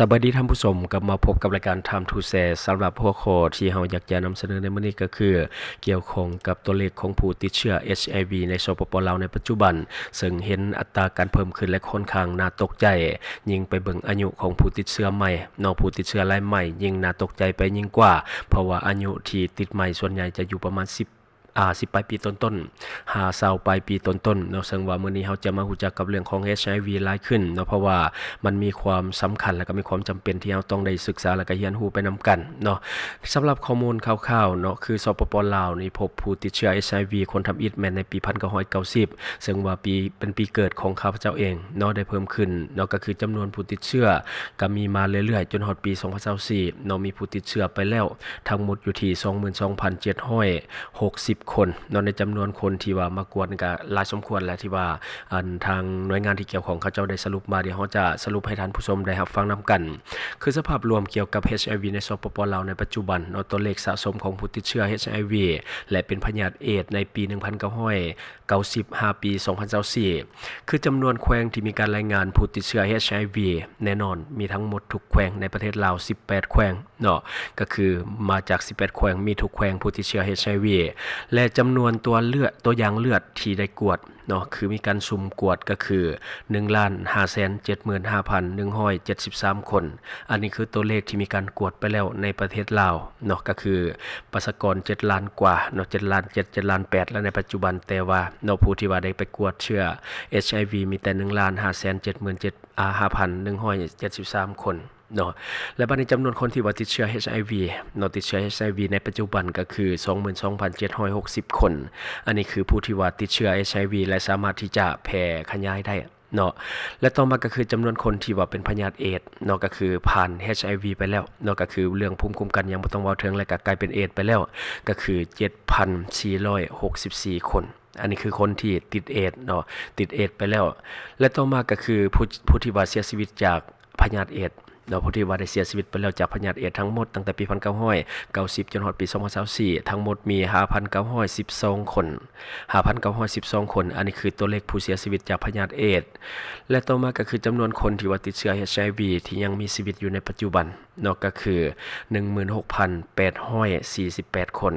สวัสดีท่านผู้ชมกลับมาพบกับรายการ Time to Share สำหรับหัวข้อที่เราอยากจะนำเสนอในมื้อนี้ก็คือเกี่ยวข้องกับตัวเลขของผู้ติดเชื้อ HIV ในสปป.ลาวในปัจจุบันซึ่งเห็นอัตราการเพิ่มขึ้นและค่อนข้างน่าตกใจยิ่งไปเบิ่งอายุของผู้ติดเชื้อใหม่ผู้ติดเชื้อรายใหม่ยิ่งน่าตกใจไปยิ่งกว่าเพราะว่าอายุที่ติดใหม่ส่วนใหญ่จะอยู่ประมาณ10 ปลายปีต้นๆ20ปลายปีต้นๆซึ่งว่ามื้อนี้เราจะมารู้จักกับเรื่องของ HIV หลายขึ้นเพราะว่ามันมีความสำคัญและก็มีความจำเป็นที่เราต้องได้ศึกษาและก็เรียนรู้ไปนำกันสำหรับข้อมูลคร่าวๆคือสปป.ลาวนี่พบผู้ติดเชื้อ HIV คนทำอิฐแม่นในปี1990ซึ่งว่าเป็นปีเกิดของข้าพเจ้าเองได้เพิ่มขึ้นก็คือจำนวนผู้ติดเชื้อก็มีมาเรื่อยๆจนฮอดปี2024มีผู้ติดเชื้อไปแล้วทั้งหมดอยู่ที่ 22,760 คนในจำนวนคนที่ว่ามากวดก็หลายสมควรแล้วที่ว่าทางหน่วยงานที่เกี่ยวข้องเขาเจ้าได้สรุปมาเดี๋ยวเราจะสรุปให้ท่านผู้ชมได้รับฟังนำกันคือสภาพรวมเกี่ยวกับ HIV ในสปป.ลาวในปัจจุบันตัวเลขสะสมของผู้ติดเชื้อ HIV และเป็นพยาธิเอดส์ในปี1990 ปี2024คือจำนวนแขวงที่มีการรายงานผู้ติดเชื้อ HIV แน่นอนมีทั้งหมดทุกแขวงในประเทศลาว18แขวงก็คือมาจาก18แขวงมีทุกแขวงผู้ติดเชื้อ HIV และจำนวนตัวอย่างเลือดที่ได้กวดคือมีการสุ่มกวดก็คือ 1,575,173 คนอันนี้คือตัวเลขที่มีการกวดไปแล้วในประเทศลาวก็คือประชากร7ล้านกว่า7ล้าน7 7ล้าน8แล้วในปัจจุบันแต่ว่าผู้ที่ว่าได้ไปกวดเชื้อ HIV มีแต่ 1,577,173 คนและบัดนี้จำนวนคนที่ว่าติดเชื้อ HIV ติดเชื้อ HIV ในปัจจุบันก็คือ 22,760 คนอันนี้คือผู้ที่ว่าติดเชื้อ HIV และสามารถที่จะแพร่ขยายได้และต่อมาก็คือจำนวนคนที่ว่าเป็นพยาธิเอดส์ก็คือผ่าน HIV ไปแล้วก็คือเรื่องภูมิคุ้มกันยังบ่ต้องเว้าถึงและก็กลายเป็นเอดส์ไปแล้วก็คือ 7,464 คนอันนี้คือคนที่ติดเอดส์ติดเอดส์ไปแล้วและต่อมาก็คือผู้ที่ว่าเสียชีวิตจากพยาธิเอดส์ผู้ที่ว่าได้เสียชีวิตไปแล้วจากพยาธิเอดส์ทั้งหมดตั้งแต่ปี1990จนฮอดปี2024ทั้งหมดมี 5,912 คน5,912 คนอันนี้คือตัวเลขผู้เสียชีวิตจากพยาธิเอดส์และต่อมาก็คือจำนวนคนที่ว่าติดเชื้อ HIV ที่ยังมีชีวิตอยู่ในปัจจุบันก็คือ 16,848 คน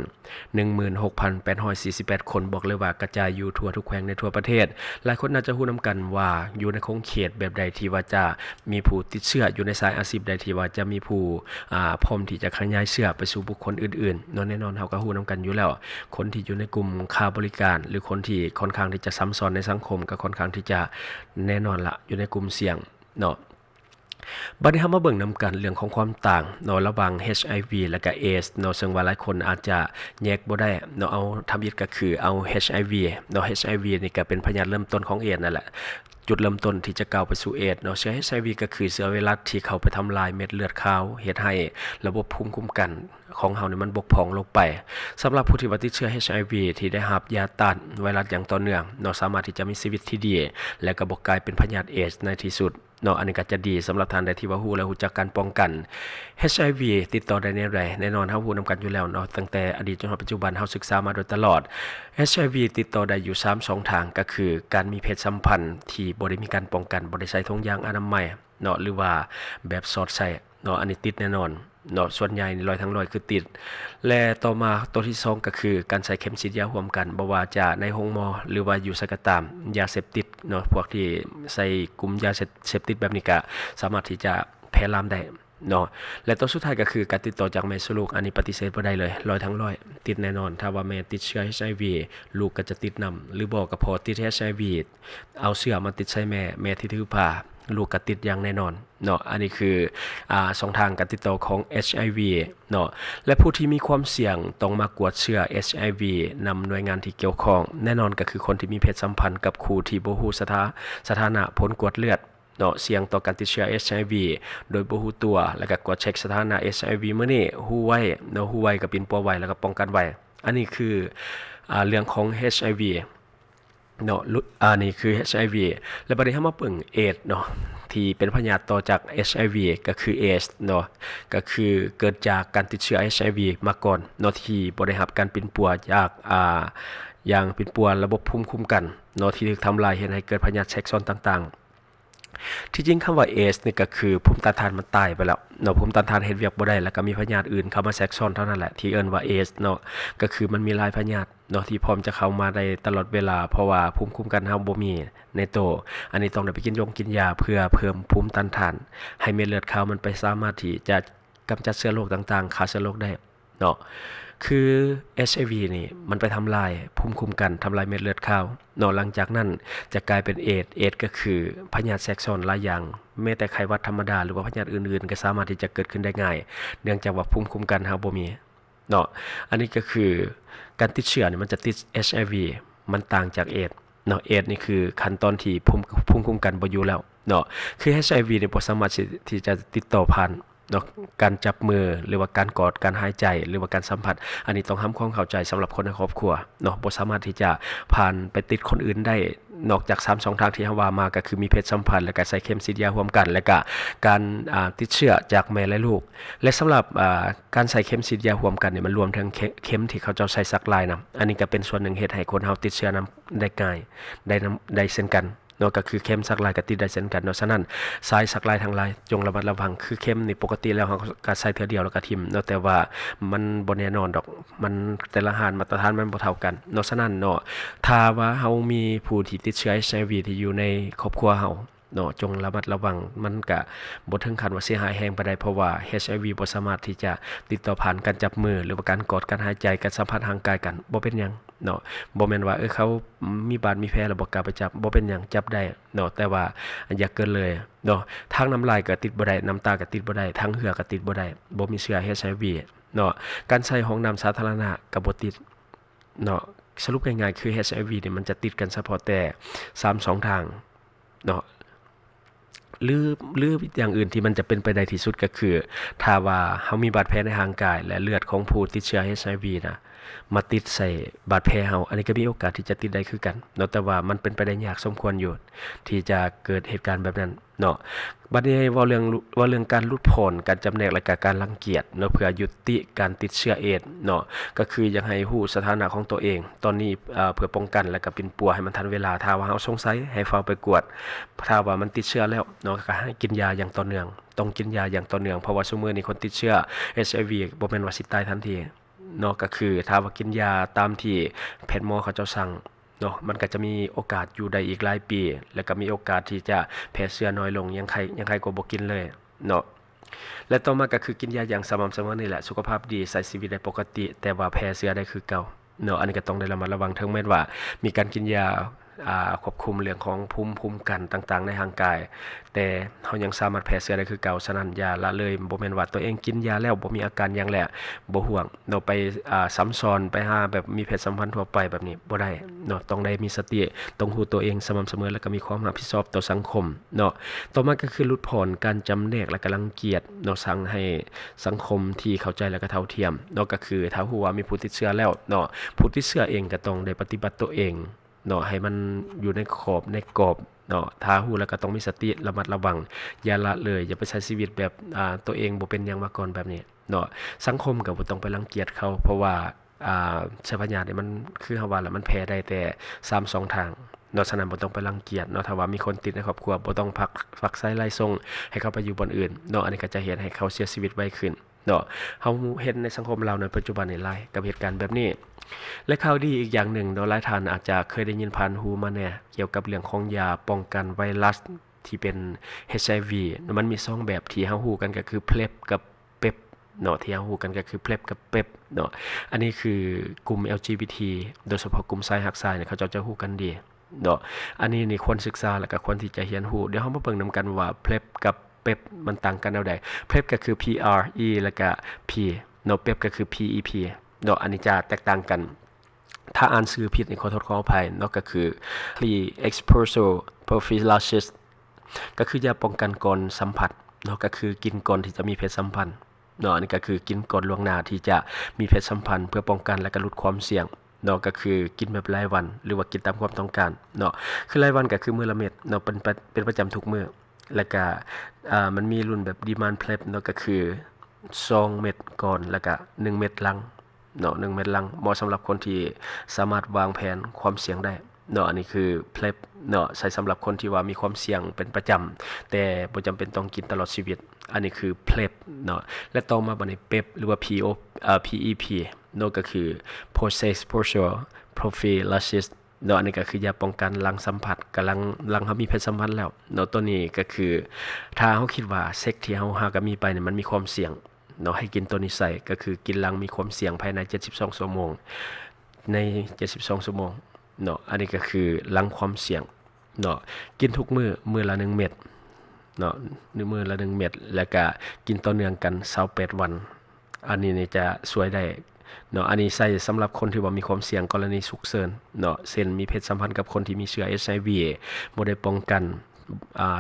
16,848 คนบอกเลยว่ากระจายอยู่ทั่วทุกแขวงในทั่วประเทศหลายคนน่าจะรู้นำกันว่าอยู่ในคงเขตแบบใดที่ว่าจะมีผู้ติดเชื้ออยู่ในสายอาชีพใดที่ว่าจะมีผู้พร้อมที่จะขยายเชื้อไปสู่บุคคลอื่นๆแน่นอนเฮาก็รู้นำกันอยู่แล้วคนที่อยู่ในกลุ่มค้าบริการหรือคนที่ค่อนข้างที่จะซ้ำซ้อนในสังคมก็ค่อนข้างที่จะแน่นอนละอยู่ในกลุ่มเสี่ยงบัดนี้เรามาเบิ่งนำกันเรื่องของความต่างระหว่าง HIV และก็ AIDS ซึ่งว่าหลายคนอาจจะแยกบ่ได้เอาทำอิฐก็คือเอา HIV HIV นี่ก็เป็นพยาธิเริ่มต้นของ AIDS นั่นแหละจุดเริ่มต้นที่จะก้าวไปสู่ AIDS เชื้อ HIV ก็คือเชื้อไวรัสที่เข้าไปทำลายเม็ดเลือดขาวเฮ็ดให้ระบบภูมิคุ้มกันของเฮานี่มันบกพร่องลงไปสำหรับผู้ที่ว่าติดเชื้อ HIV ที่ได้รับยาต้านไวรัสอย่างต่อเนื่องสามารถที่จะมีชีวิตที่ดีและก็บ่กลายเป็นพยาธิ AIDS ในที่สุดอันนี้ก็จะดีสำหรับท่านใดที่ว่าฮู้และฮู้จักการป้องกัน HIV ติดต่อได้แน่นอนเฮาฮู้นำกันอยู่แล้วตั้งแต่อดีตจนถึงปัจจุบันเฮาศึกษามาโดยตลอด HIV ติดต่อได้อยู่3ช่องทางก็คือการมีเพศสัมพันธ์ที่บ่ได้มีการป้องกันบ่ได้ใส่ถุงยางอนามัยหรือว่าแบบสอดใส่อันนี้ติดแน่นอนส่วนใหญ่100ทั้ง100คือติดและต่อมาตัวที่2ก็คือการใส่เข็มฉีดยาร่วมกันบ่ว่าจะในโรงหมอหรือว่าอยู่ไสก็ตามยาเสพติดพวกที่ใส่กลุ่มยาเสพติดแบบนี้ก็สามารถที่จะแพร่ลามได้และตัวสุดท้ายก็คือการติดต่อจากแม่สู่ลูกอันนี้ปฏิเสธบ่ได้เลย100ทั้ง100ติดแน่นอนถ้าว่าแม่ติดเชื้อ HIV ลูกก็จะติดนำหรือบ่ก็พอติด HIV เอาเชื้อมาติดใส่แม่ที่ถือผ้าลูกก็ติดอย่างแน่นอนอันนี้คือช่องทางการติดต่อของ HIV และผู้ที่มีความเสี่ยงต้องมากวดเชื้อ HIV นำหน่วยงานที่เกี่ยวข้องแน่นอนก็คือคนที่มีเพศสัมพันธ์กับคู่ที่บ่ฮู้สถานะผลกวดเลือดเสี่ยงต่อการติดเชื้อ HIV โดยบ่ฮู้ตัวแล้วก็กดเช็คสถานะ HIV มื้อนี้ฮู้ไว้ฮู้ไว้ก็เป็นปัวไว้แล้วก็ป้องกันไว้อันนี้คือเรื่องของ HIV อันนี้คือ HIV แล้วบัดนี้เฮามาเบิ่ง AIDS ที่เป็นพยาธิต่อจาก HIV ก็คือ AIDS ก็คือเกิดจากการติดเชื้อ HIV มาก่อนที่บ่ได้รับการปิ่นปัวจากอย่างปิ่นปัวระบบภูมิคุ้มกันที่ถูกทำลายเฮ็ดให้เกิดพยาธิแทรกซ้อนต่างๆ ที่จริงคำว่า AIDS นี่ก็คือภูมิต้านทานมันตายไปแล้วเนาะภูมิต้านทานเฮ็ดเวียกบ่ได้แล้วก็มีพยาธิอื่นเข้ามาแทรกซ้อนเท่านั้นแหละที่เอิ้นว่า AIDS เนาะก็คือมันมีหลายพยาธิเนาะที่พร้อมจะเข้ามาได้ตลอดเวลาเพราะว่าภูมิคุ้มกันเฮาบ่มีในตัวอันนี้ต้องได้ไปกินยาเพื่อเพิ่มภูมิต้านทานให้เม็ดเลือดขาวมันไปสามารถที่จะกำจัดเชื้อโรคต่างๆฆ่าเชื้อโรคได้เนาะคือ HIV นี่มันไปทำลายภูมิคุ้มกันทำลายเม็ดเลือดขาวเนาะหลังจากนั้นจะกลายเป็นเอดส์ก็คือพยาธิแทรกซ้อนหลายอย่างแม้แต่ไข้หวัดธรรมดาหรือว่าพยาธิอื่นๆก็สามารถที่จะเกิดขึ้นได้ง่ายเนื่องจากว่าภูมิคุ้มกันเฮาบ่มีเนาะอันนี้ก็คือการติดเชื้อนี่มันจะติด HIV มันต่างจากเอดส์เนาะเอดส์นี่คือขั้นตอนที่ภูมิคุ้มกันบ่อยู่แล้วเนาะคือ HIV นี่บ่สามารถที่จะติดต่อผ่านเนาะการจับมือหรือว่าการกอดการหายใจหรือว่าการสัมผัสอันนี้ต้องทำความเข้าใจสำหรับคนในครอบครัวเนาะบ่สามารถที่จะผ่านไปติดคนอื่นได้นอกจาก3ช่องทางที่เฮาว่ามาก็คือมีเพศสัมพันธ์แล้วก็ใส่เข็มฉีดยาร่วมกันแล้วก็การติดเชื้อจากแม่และลูกและสำหรับการใส่เข็มฉีดยาร่วมกันนี่มันรวมถึงเข็มที่เขาเจ้าใส่สักลายนำอันนี้ก็เป็นส่วนหนึ่งเฮ็ดให้คนเฮาติดเชื้อนำได้ง่ายได้เช่นกันเนาะก็คือเข็มสักลายก็ติดได้เช่นกันเนาะฉะนั้นสายสักลายทั้งหลายจงระมัดระวังคือเข็มนี่ปกติแล้วเฮาก็ใส่เทื่อเดียวแล้วก็ทิ่มเนาะแต่ว่ามันบ่แน่นอนดอกมันแต่ละหานมาตรฐานมันบ่เท่ากันเนาะฉะนั้นเนาะถ้าว่าเฮามีผู้ที่ติดเชื้อ HIV ที่อยู่ในครอบครัวเฮาเนาะจงระมัดระวังมันก็บ่ถึงขั้นว่าเสียหายแรงปานใดเพราะว่า HIV บ่สามารถที่จะติดต่อผ่านการจับมือหรือว่าการกอดการหายใจการสัมผัสทางกายกันบ่เป็นหยังเนาะบ่แม่นว่าเขามีบาดมีแผลแล้วบ่กล้าไปจับบ่เป็นหยังจับได้เนาะแต่ว่าอย่าเกินเลยเนาะทางน้ำลายก็ติดบ่ได้น้ำตาก็ติดบ่ได้ทางเหงื่อก็ติดบ่ได้บ่มีเชื้อ HIV เนาะการใช้ห้องน้ำสาธารณะก็บ่ติดเนาะสรุปง่ายๆคือ HIV นี่มันจะติดกันเฉพาะแต่3 2ทางเนาะหรืออย่างอื่นที่มันจะเป็นไปได้ที่สุดก็คือถ้าว่าเฮามีบาดแผลในร่างกายและเลือดของผู้ติดเชื้อ HIV นะมาติดใส่บาดแผลเฮาอันนี้ก็มีโอกาสที่จะติดได้คือกันเนาะแต่ว่ามันเป็นไปได้ยากสมควรอยู่ที่จะเกิดเหตุการณ์แบบนั้นเนาะบัดนี้เว้าเรื่องการลดพ้นการจำแนกและก็การรังเกียจเนาะเพื่อยุติการติดเชื้อเอดส์เนาะก็คืออยากให้ฮู้สถานะของตัวเองตอนนี้เพื่อป้องกันและก็เป็นปัวให้มันทันเวลาถ้าว่าเฮาสงสัยให้เฝ้าไปกวดถ้าว่ามันติดเชื้อแล้วเนาะก็ให้กินยาอย่างต่อเนื่องต้องกินยาอย่างต่อเนื่องเพราะว่าซุมื้อนี้คนติดเชื้อ HIV บ่แม่นว่าสิตายทันทีเนาะก็คือถ้าว่ากินยาตามที่แพทย์หมอเขาเจ้าสั่งเนาะมันก็จะมีโอกาสอยู่ได้อีกหลายปีแล้วก็มีโอกาสที่จะแพร่เชื้อน้อยลงยังใครก็บ่กินเลยเนาะและต่อมาก็คือกินยาอย่างสม่ำเสมอนี่แหละสุขภาพดีใช้ชีวิตได้ปกติแต่ว่าแพร่เชื้อได้คือเก่าเนาะอันนี้ก็ต้องได้ระมัดระวังถึงแม้ว่ามีการกินยาควบคุมเรื่องของภูมิคุ้มกันต่างๆในร่างกายแต่เฮายังสามารถแพร่เชื้อได้คือเก่าฉะนั้นอย่าละเลยบ่แม่นว่าตัวเองกินยาแล้วบ่มีอาการหยังแล้วบ่ห่วงเนาะไปซ้ำซ้อนไปหาแบบมีเพศสัมพันธ์ทั่วไปแบบนี้บ่ได้เนาะต้องได้มีสติต้องรู้ตัวเองสม่ำเสมอแล้วก็มีความรับผิดชอบต่อสังคมเนาะต่อมาก็คือลดพ้นการจำแนกและก็รังเกียจเนาะสั่งให้สังคมที่เข้าใจและก็เท่าเทียมเนาะก็คือถ้าฮู้ว่ามีผู้ติดเชื้อแล้วเนาะผู้ติดเชื้อเองก็ต้องได้ปฏิบัติตัวเองเนาะให้มันอยู่ในขอบในกรอบเนาะถ้าฮู้แล้วก็ต้องมีสติระมัดระวังอย่าละเลยอย่าไปใช้ชีวิตแบบตัวเองบ่เป็นหยังมาก่อนแบบนี้เนาะสังคมก็บ่ต้องไปรังเกียจเขาเพราะว่าเชื้อพยาธินี่มันคือเฮาว่าแล้วมันแพร่ได้แต่3 2ทางเนาะฉะนั้นบ่ต้องไปรังเกียจเนาะถ้าว่ามีคนติดในครอบครัวบ่ต้องฝักไสไล่ส่งให้เขาไปอยู่บ่อนอื่นเนาะอันนี้ก็จะเฮ็ดให้เขาเสียชีวิตไวขึ้นเนาะเฮาเห็นในสังคมเราในปัจจุบันนี่หลายกับเหตุการณ์แบบนี้และข่าวดีอีกอย่างหนึ่งเนาะหลายท่านอาจจะเคยได้ยินผ่านหูมาแน่เกี่ยวกับเรื่องของยาป้องกันไวรัสที่เป็น HIV มันมี2แบบที่เฮาฮู้กันก็คือ PrEP กับ PEP เนาะที่เฮาฮู้กันก็คือ PrEP กับ PEP เนาะอันนี้คือกลุ่ม LGBT โดยเฉพาะกลุ่มชายรักชายเนี่ยเขาจะฮู้กันดีเนาะอันนี้นี่ควรศึกษาแล้วก็ควรที่จะเรียนรู้เดี๋ยวเฮามาเบิ่งนํกันว่า PrEP กับ PEP มันต่างกันแนวใด PrEP ก็คือ PRE แล้วก็ P เนาะ PEP ก็คือ PEP เนาะอันนี้จะแตกต่างกันถ้าอ่านชื่อผิดนี่ขอโทษขออภัยเนาะก็คือ Pre-exposure prophylaxis ก็คือยาป้องกันก่อนสัมผัสเนาะก็คือกินก่อนที่จะมีเพศสัมพันธ์เนาะอันนี้ก็คือกินก่อนล่วงหน้าที่จะมีเพศสัมพันธ์เพื่อป้องกันและก็ลดความเสี่ยงเนาะก็คือกินแบบรายวันหรือว่ากินตามความต้องการเนาะคือรายวันก็คือมื้อละเม็ดเนาะเป็นประจำทุกมื้อแล้วก็มันมีรุ่นแบบ demand PrEP เนาะก็คือ2เม็ดก่อนแล้วก็1เม็ดหลังเนาะ1เม็ดหลังเหมาะสำหรับคนที่สามารถวางแผนความเสี่ยงได้ เนาะอันนี้คือ PrEP เนาะใช้สำหรับคนที่ว่ามีความเสี่ยงเป็นประจำแต่บ่จำเป็นต้องกินตลอดชีวิตอันนี้คือ PrEP เนาะและต่อมาบัดนี้ PEP หรือว่า PEP เนาะก็คือ Post Exposure Prophylaxis เนาะอันนี้ก็คือยาป้องกันหลังสัมผัสกำลังเฮามีเพศสัมพันธ์แล้วเนาะตัวนี้ก็คือถ้าเฮาคิดว่าเซ็กที่เฮาหาก็มีไปเนี่ยมันมีความเสี่ยงเนาะให้กินตัวนี้ใส่ก็คือกินหลังมีความเสี่ยงภายใน72ชั่วโมงใน72ชั่วโมงเนาะอันนี้ก็คือหลังความเสี่ยงเนาะกินทุกมื้อละ1เม็ดเนาะมื้อละ1เม็ดแล้วก็กินต่อเนื่องกัน28วันอันนี้นี่จะช่วยได้เนาะอันนี้ใช้สำหรับคนที่ว่ามีความเสี่ยงกรณีฉุกเฉินเนาะเช่นมีเพศสัมพันธ์กับคนที่มีเชื้อ HIV บ่ได้ป้องกัน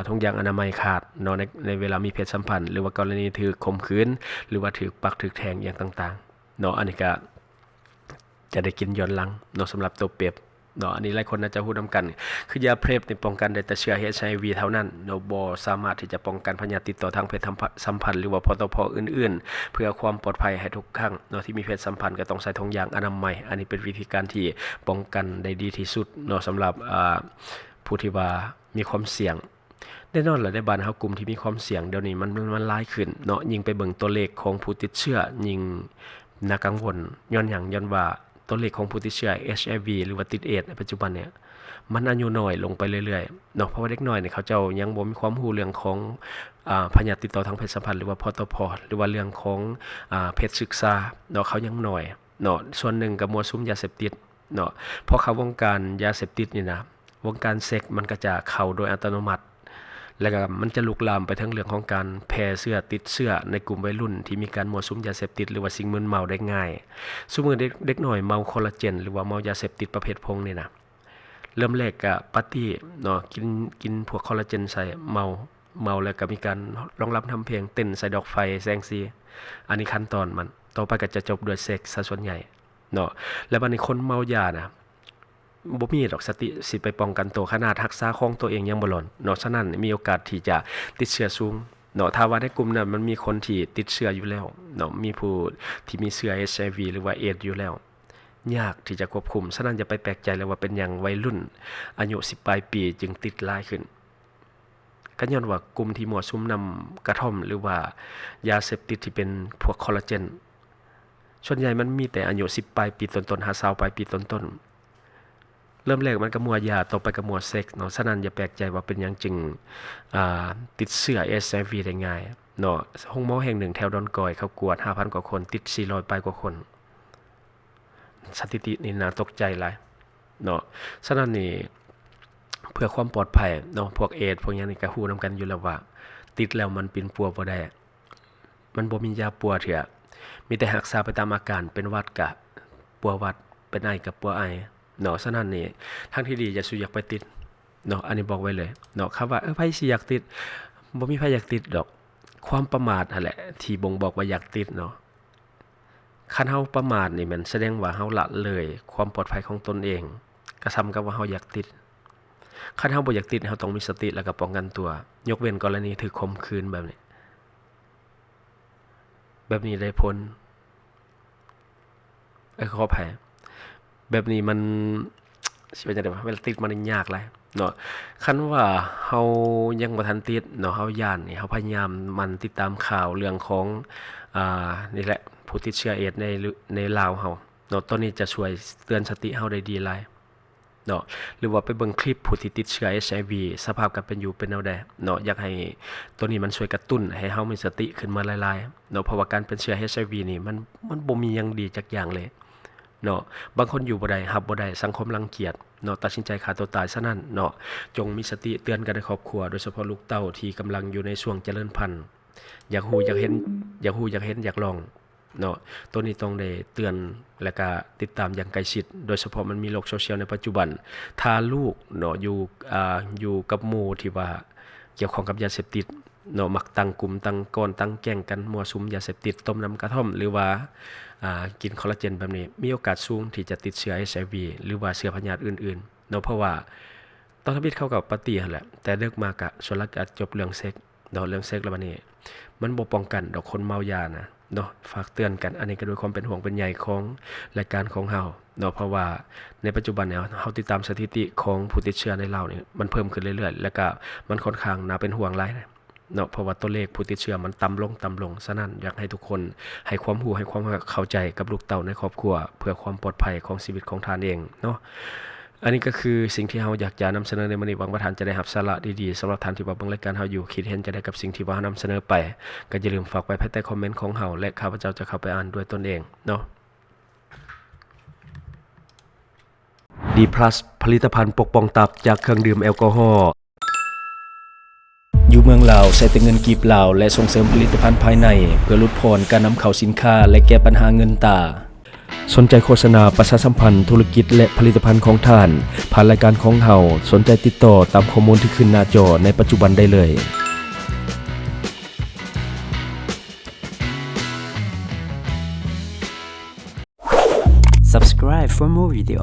ทุกอย่างอนามัยขาดเนาะในเวลามีเพศสัมพันธ์หรือว่ากรณีถูกข่มขืนหรือว่าถูกปักถูกแทงอย่างต่างๆเนาะอันนี้ก็จะได้กินย้อนหลังเนาะสำหรับตัวเปรียบเนาะอันนี้หลายคนน่าจะฮู้นำกันคือยาเพลฟนี่ป้องกันได้แต่เชื้อ HIV เท่านั้นเนาะบ่สามารถที่จะป้องกันพยาธิติดต่อทางเพศสัมพันธ์หรือว่าพตพอื่นๆเพื่อความปลอดภัยให้ทุกครั้งเนาะที่มีเพศสัมพันธ์ก็ต้องใส่ถุงยางอนามัยอันนี้เป็นวิธีการที่ป้องกันได้ดีที่สุดเนาะสำหรับผู้ที่ว่ามีความเสี่ยงแน่นอนแหละในบ้านเฮากลุ่มที่มีความเสี่ยงเดี๋ยวนี้มันหลายขึ้นเนาะยิ่งไปเบิ่งตัวเลขของผู้ติดเชื้อยิ่งน่ากังวลย้อนหยังย้อนว่าตัวเลขของผู้ติดเชื้อ HIV หรือว่าติดเอดส์ในปัจจุบันเนี่ยมันอายุน้อยลงไปเรื่อยๆเนาะเพราะว่าเด็กน้อยเนี่ยเขาเจ้ายังบ่มีความรู้เรื่องของพยาธิติดต่อทางเพศสัมพันธ์หรือว่าพตพหรือว่าเรื่องของเพศศึกษาเนาะเขายังน้อยเนาะส่วนหนึ่งก็มั่วสุมยาเสพติดเนาะเพราะเขาวงการยาเสพติดนี่นะวงการเซ็กมันก็จะเข้าโดยอัตโนมัติแล้วก็มันจะลุกลามไปทั้งเรื่องของการแพร่เชื้อติดเชื้อในกลุ่มวัยรุ่นที่มีการมั่วสุมยาเสพติดหรือว่าสิ่งมึนเมาได้ง่ายซุมื้อเด็กน้อยเมาคอลลาเจนหรือว่าเมายาเสพติดประเภทพงนี่นะเริ่มแรกก็ปาร์ตี้เนาะกินพวกคอลลาเจนใส่เมาแล้วก็มีการร้องรำทำเพลงเต้นใส่ดอกไฟแสงสีอันนี้ขั้นตอนมันต่อไปก็จะจบด้วยเซ็กซ์ซะส่วนใหญ่เนาะแล้วบัดนี้คนเมายานะบ่มีดอกสติสิไปป้องกันตัวขนาดรักษาของตัวเองยังบ่หล่นเนาะฉะนั้นมีโอกาสที่จะติดเชื้อสูงเนาะถ้าว่าในกลุ่มนั้นมันมีคนที่ติดเชื้ออยู่แล้วเนาะมีผู้ที่มีเชื้อ HIV หรือว่าเอดส์อยู่แล้วยากที่จะควบคุมฉะนั้นอย่าไปแปลกใจเลยว่าเป็นหยังวัยรุ่นอายุ10ปลายปีจึงติดหลายขึ้นก็ย้อนว่ากลุ่มที่มั่วสุมนำกระท่อมหรือว่ายาเสพติดที่เป็นพวกคอลลาเจนส่วนใหญ่มันมีแต่อายุ10ปลายปีต้นๆ20ปลายปีต้นๆเริ่มแรกมันก็มัวยาต่อไปก็มัวเซ็กเนาะฉะนั้นอย่าแปลกใจว่าเป็นหยังจึงติดเชื้อ HIV ได้ง่ายเนาะห้องหมอแห่งหนึ่งแถวดอนกอยเขากวด 5,000 กว่าคนติด400ปลายกว่าคนสถิตินี่น่าตกใจหลายเนาะฉะนั้นนี่เพื่อความปลอดภัยเนาะพวกเอดส์พวกหยังนี่ก็ฮู้นำกันอยู่แล้วว่าติดแล้วมันเป็นปัวบ่ได้มันบ่มียาปัวเถื่อมีแต่รักษาไปตามอาการเป็นหวัดกะปัวหวัดเป็นไอกับปัวไอเนาะฉะนั้นนี่ทางที่ดีอย่าสิอยากไปติดเนาะอันนี้บอกไว้เลยเนาะครับว่าไผสิอยากติดบ่มีไผอยากติดดอกความประมาทนั่นแหละที่บ่งบอกว่าอยากติดเนาะคันเฮาประมาทนี่มันแสดงว่าเฮาละเลยความปลอดภัยของตนเองก็ซ้ำกับว่าเฮาอยากติดคันเฮาบ่อยากติดเฮาต้องมีสติแล้วก็ป้องกันตัวยกเว้นกรณีถูกข่มขืนแบบนี้ได้ผลขออภัยแบบนี้มันสิว่าจังได๋วะเวลาติดมันยากหลายเนาะคันว่าเฮายังบ่ทันติดเนาะเฮาย้านนี่เฮาพยายามมันติดตามข่าวเรื่องของนี่แหละผู้ติดเชื้อเอดส์ในลาวเฮาเนาะตัวนี้จะช่วยเตือนสติเฮาได้ดีหลายเนาะหรือว่าไปเบิ่งคลิปผู้ที่ติดเชื้อ HIV สภาพการเป็นอยู่เป็นแนวใดเนาะอยากให้ตัวนี้มันช่วยกระตุ้นให้เฮามีสติขึ้นมาหลายๆเนาะเพราะว่าการเป็นเชื้อ HIV นี่มันบ่มีหยังดีจักอย่างเลยเนาะบางคนอยู่บ่ได้รับบ่ได้สังคมรังเกียจเนาะตัดสินใจฆ่าตัวตายซะนั่นเนาะจงมีสติเตือนกันในครอบครัวโดยเฉพาะลูกเต้าที่กำลังอยู่ในช่วงเจริญพันธุ์อยากฮู้อยากเห็นอยากลองเนาะตัวนี้ต้องได้เตือนและก็ติดตามอย่างใกล้ชิดโดยเฉพาะมันมีโลกโซเชียลในปัจจุบันถ้าลูกเนาะอยู่กับหมู่ที่ว่าเกี่ยวข้องกับยาเสพติดเนาะมักตั้งกลุ่มตั้งก้อนตั้งแก๊งกันมั่วสุมยาเสพติดต้มน้ำกระท่อมหรือว่ากินคอลลาเจนแบบนี้มีโอกาสสูงที่จะติดเชื้อ HIV หรือว่าเชื้อพยาธิอื่นๆเนาะเพราะว่าตอนทำบิดเข้ากับปฏิหั่นแหละแต่เลิกมากะส่วนหลักจะจบเรื่องเซ็กเนาะเรื่องเซ็กแล้วบัดนี้มันบ่ป้องกันดอกคนเมายานะ เนาะฝากเตือนกันอันนี้ก็ด้วยความเป็นห่วงเป็นใยของรายการของเฮาเนาะเพราะว่าในปัจจุบันเนี่ยเฮาติดตามสถิติของผู้ติดเชื้อในลาวนี่มันเพิ่มขึ้นเรื่อยๆแล้วก็มันค่อนข้างน่าเป็นห่วงหลายเนาะเพราะว่าตัวเลขผู้ติดเชื้อมันต่ำลงฉะนั้นอยากให้ทุกคนให้ความรู้ให้ความเข้าใจกับลูกเต้าในครอบครัวเพื่อความปลอดภัยของชีวิตของท่านเองเนาะอันนี้ก็คือสิ่งที่เราอยากจะนำเสนอในมื้อนี้หวังว่าท่านจะได้รับสาระดีๆสำหรับท่านที่ว่าเบิ่งรายการเราอยู่คิดเห็นจะได้กับสิ่งที่ว่าเรานำเสนอไปก็อย่าลืมฝากไว้ภายใต้คอมเมนต์ของเราและข้าพเจ้าจะเข้าไปอ่านด้วยตนเองเนาะ D+ ผลิตภัณฑ์ปกป้องตับจากเครื่องดื่มแอลกอฮอล์อยู่เมืองลาวใช้แต่เงินกีบลาวและส่งเสริมผลิตภัณฑ์ภายในเพื่อลดพรการนำเข้าสินค้าและแก้ปัญหาเงินตาสนใจโฆษณาประชาสัมพันธ์ธุรกิจและผลิตภัณฑ์ของท่านผ่านรายการของเฮาสนใจติดต่อตามข้อมูลที่ขึ้นหน้าจอในปัจจุบันได้เลย Subscribe for more video.